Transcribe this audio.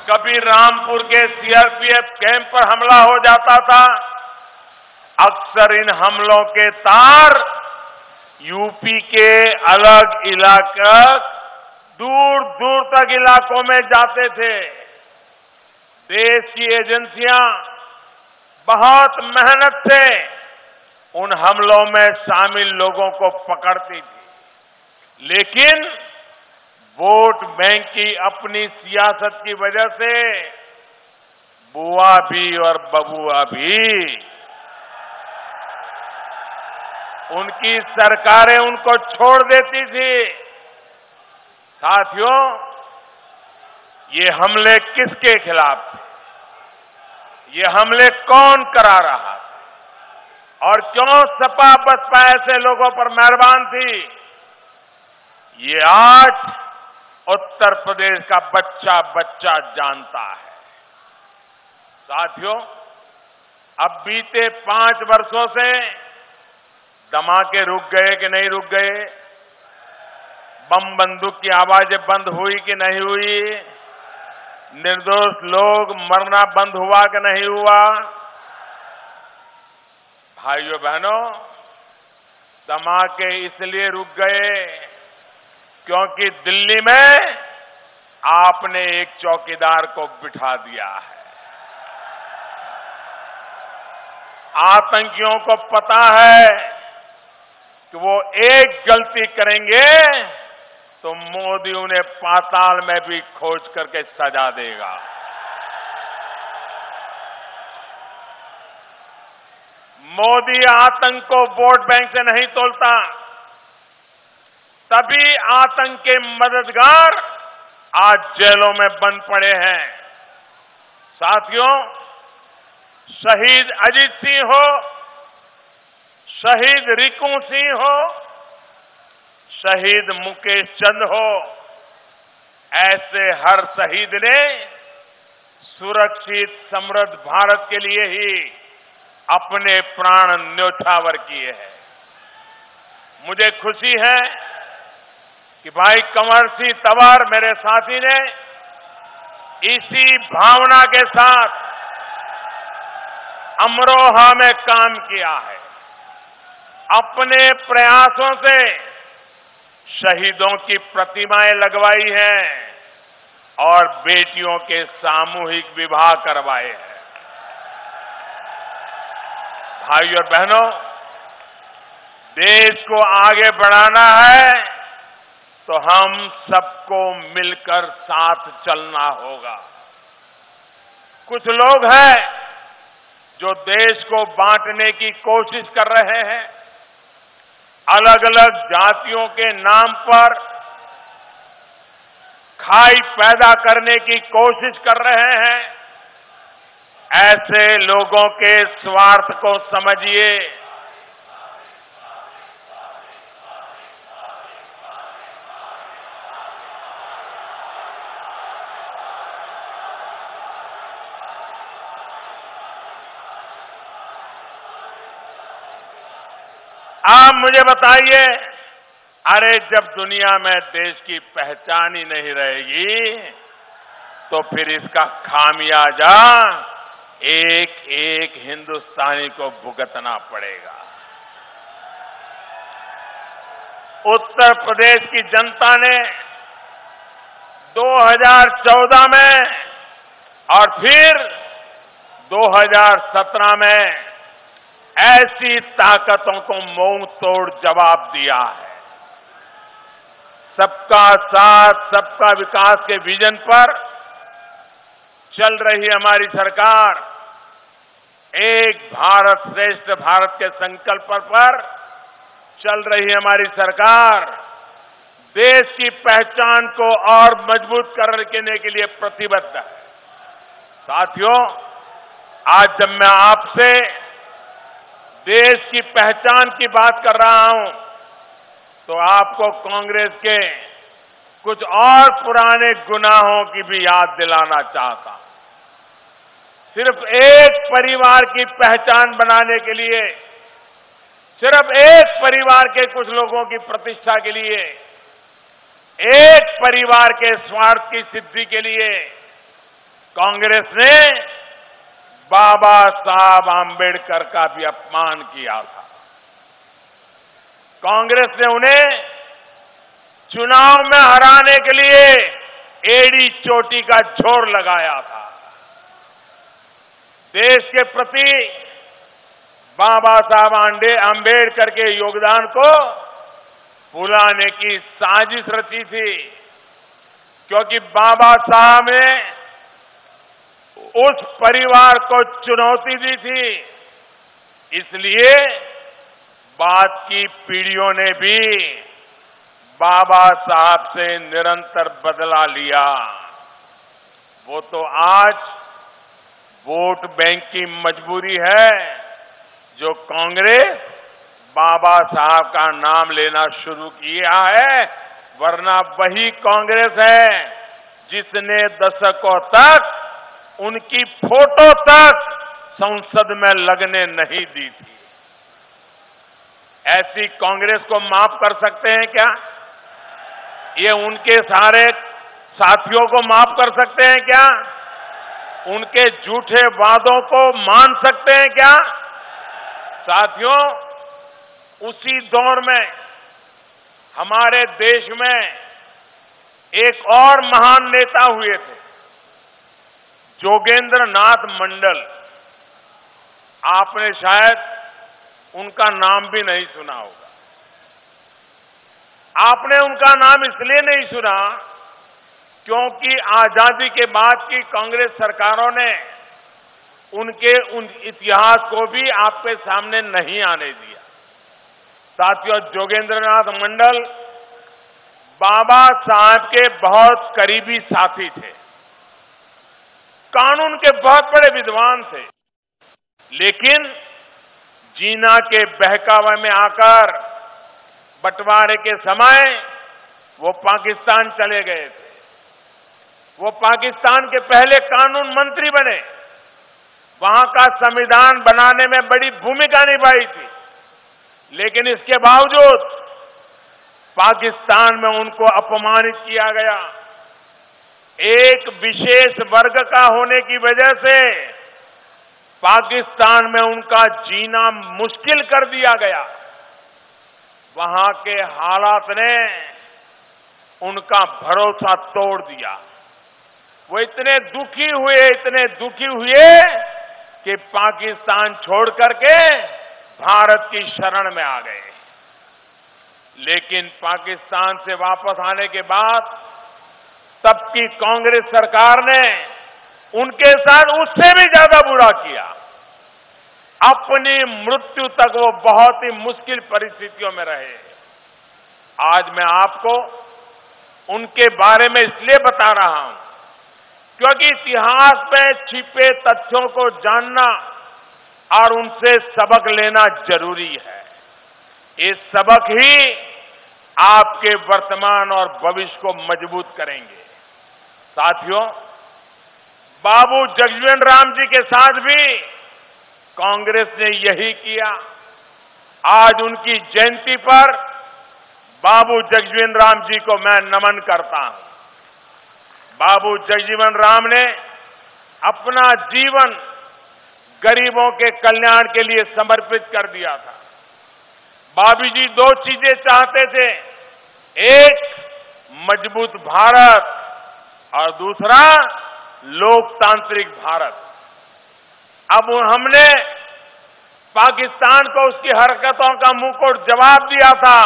कभी रामपुर के CRPF camp पर हमला हो जाता था। अक्सर इन हमलों के तार यूपी के अलग इलाके, दूर दूर तक इलाकों में जाते थे। देश की एजेंसियां बहुत मेहनत से उन हमलों में शामिल लोगों को पकड़ती थी, लेकिन वोट बैंक की अपनी सियासत की वजह से बुआ भी और बबुआ भी, उनकी सरकारें उनको छोड़ देती थी। साथियों, ये हमले किसके खिलाफ थे? ये हमले कौन करा रहा था? और क्यों सपा बसपा ऐसे लोगों पर मेहरबान थी? ये आज उत्तर प्रदेश का बच्चा बच्चा जानता है। साथियों, अब बीते 5 वर्षों से धमाके रुक गए कि नहीं रुक गए? बम बंदूक की आवाजें बंद हुई कि नहीं हुई? निर्दोष लोग मरना बंद हुआ कि नहीं हुआ? भाइयों बहनों, धमाके इसलिए रुक गए क्योंकि दिल्ली में आपने एक चौकीदार को बिठा दिया है। आतंकियों को पता है कि वो एक गलती करेंगे तो मोदी उन्हें पाताल में भी खोज करके सजा देगा। मोदी आतंक को वोट बैंक से नहीं तोलता, तभी आतंक के मददगार आज जेलों में बंद पड़े हैं। साथियों, शहीद अजीत सिंह हो, शहीद रिकू सिंह हो, शहीद मुकेश चंद हो, ऐसे हर शहीद ने सुरक्षित समृद्ध भारत के लिए ही अपने प्राण न्योछावर किए हैं। मुझे खुशी है कि भाई कंवर सिंह तंवर मेरे साथी ने इसी भावना के साथ अमरोहा में काम किया है। अपने प्रयासों से शहीदों की प्रतिमाएं लगवाई हैं और बेटियों के सामूहिक विवाह करवाए हैं। भाइयों और बहनों, देश को आगे बढ़ाना है तो हम सबको मिलकर साथ चलना होगा। कुछ लोग हैं जो देश को बांटने की कोशिश कर रहे हैं, अलग अलग जातियों के नाम पर खाई पैदा करने की कोशिश कर रहे हैं। ऐसे लोगों के स्वार्थ को समझिए। आप मुझे बताइए, अरे जब दुनिया में देश की पहचान ही नहीं रहेगी तो फिर इसका खामियाजा एक एक हिंदुस्तानी को भुगतना पड़ेगा। उत्तर प्रदेश की जनता ने 2014 में और फिर 2017 में ऐसी ताकतों को मुंह तोड़ जवाब दिया है। सबका साथ सबका विकास के विजन पर चल रही हमारी सरकार, एक भारत श्रेष्ठ भारत के संकल्प पर चल रही हमारी सरकार देश की पहचान को और मजबूत करने के लिए प्रतिबद्ध है। साथियों, आज जब मैं आपसे देश की पहचान की बात कर रहा हूं तो आपको कांग्रेस के कुछ और पुराने गुनाहों की भी याद दिलाना चाहता हूं। सिर्फ एक परिवार की पहचान बनाने के लिए, सिर्फ एक परिवार के कुछ लोगों की प्रतिष्ठा के लिए, एक परिवार के स्वार्थ की सिद्धि के लिए कांग्रेस ने बाबा साहब आंबेडकर का भी अपमान किया था। कांग्रेस ने उन्हें चुनाव में हराने के लिए एड़ी चोटी का जोर लगाया था। देश के प्रति बाबा साहब आंबेडकर के योगदान को भुलाने की साजिश रची थी, क्योंकि बाबा साहब ने उस परिवार को चुनौती दी थी। इसलिए बाद की पीढ़ियों ने भी बाबा साहब से निरंतर बदला लिया। वो तो आज वोट बैंक की मजबूरी है जो कांग्रेस बाबा साहब का नाम लेना शुरू किया है, वरना वही कांग्रेस है जिसने दशकों तक उनकी फोटो तक संसद में लगने नहीं दी थी। ऐसी कांग्रेस को माफ कर सकते हैं क्या? ये उनके सारे साथियों को माफ कर सकते हैं क्या? उनके झूठे वादों को मान सकते हैं क्या? साथियों, उसी दौर में हमारे देश में एक और महान नेता हुए थे, जोगेंद्र नाथ मंडल। आपने शायद उनका नाम भी नहीं सुना होगा। आपने उनका नाम इसलिए नहीं सुना क्योंकि आजादी के बाद की कांग्रेस सरकारों ने उनके उन इतिहास को भी आपके सामने नहीं आने दिया। साथियों, जोगेंद्र नाथ मंडल बाबा साहब के बहुत करीबी साथी थे, कानून के बहुत बड़े विद्वान थे, लेकिन जीना के बहकावे में आकर बंटवारे के समय वो पाकिस्तान चले गए थे। वो पाकिस्तान के पहले कानून मंत्री बने, वहां का संविधान बनाने में बड़ी भूमिका निभाई थी, लेकिन इसके बावजूद पाकिस्तान में उनको अपमानित किया गया। एक विशेष वर्ग का होने की वजह से पाकिस्तान में उनका जीना मुश्किल कर दिया गया। वहां के हालात ने उनका भरोसा तोड़ दिया। वो इतने दुखी हुए कि पाकिस्तान छोड़ करके भारत की शरण में आ गए। लेकिन पाकिस्तान से वापस आने के बाद तब की कांग्रेस सरकार ने उनके साथ उससे भी ज्यादा बुरा किया। अपनी मृत्यु तक वो बहुत ही मुश्किल परिस्थितियों में रहे। आज मैं आपको उनके बारे में इसलिए बता रहा हूं क्योंकि इतिहास में छिपे तथ्यों को जानना और उनसे सबक लेना जरूरी है। ये सबक ही आपके वर्तमान और भविष्य को मजबूत करेंगे। साथियों, बाबू जगजीवन राम जी के साथ भी कांग्रेस ने यही किया। आज उनकी जयंती पर बाबू जगजीवन राम जी को मैं नमन करता हूं। बाबू जगजीवन राम ने अपना जीवन गरीबों के कल्याण के लिए समर्पित कर दिया था। बाबू जी दो चीजें चाहते थे, एक मजबूत भारत और दूसरा लोकतांत्रिक भारत। अब हमने पाकिस्तान को उसकी हरकतों का मुंहतोड़ जवाब दिया था।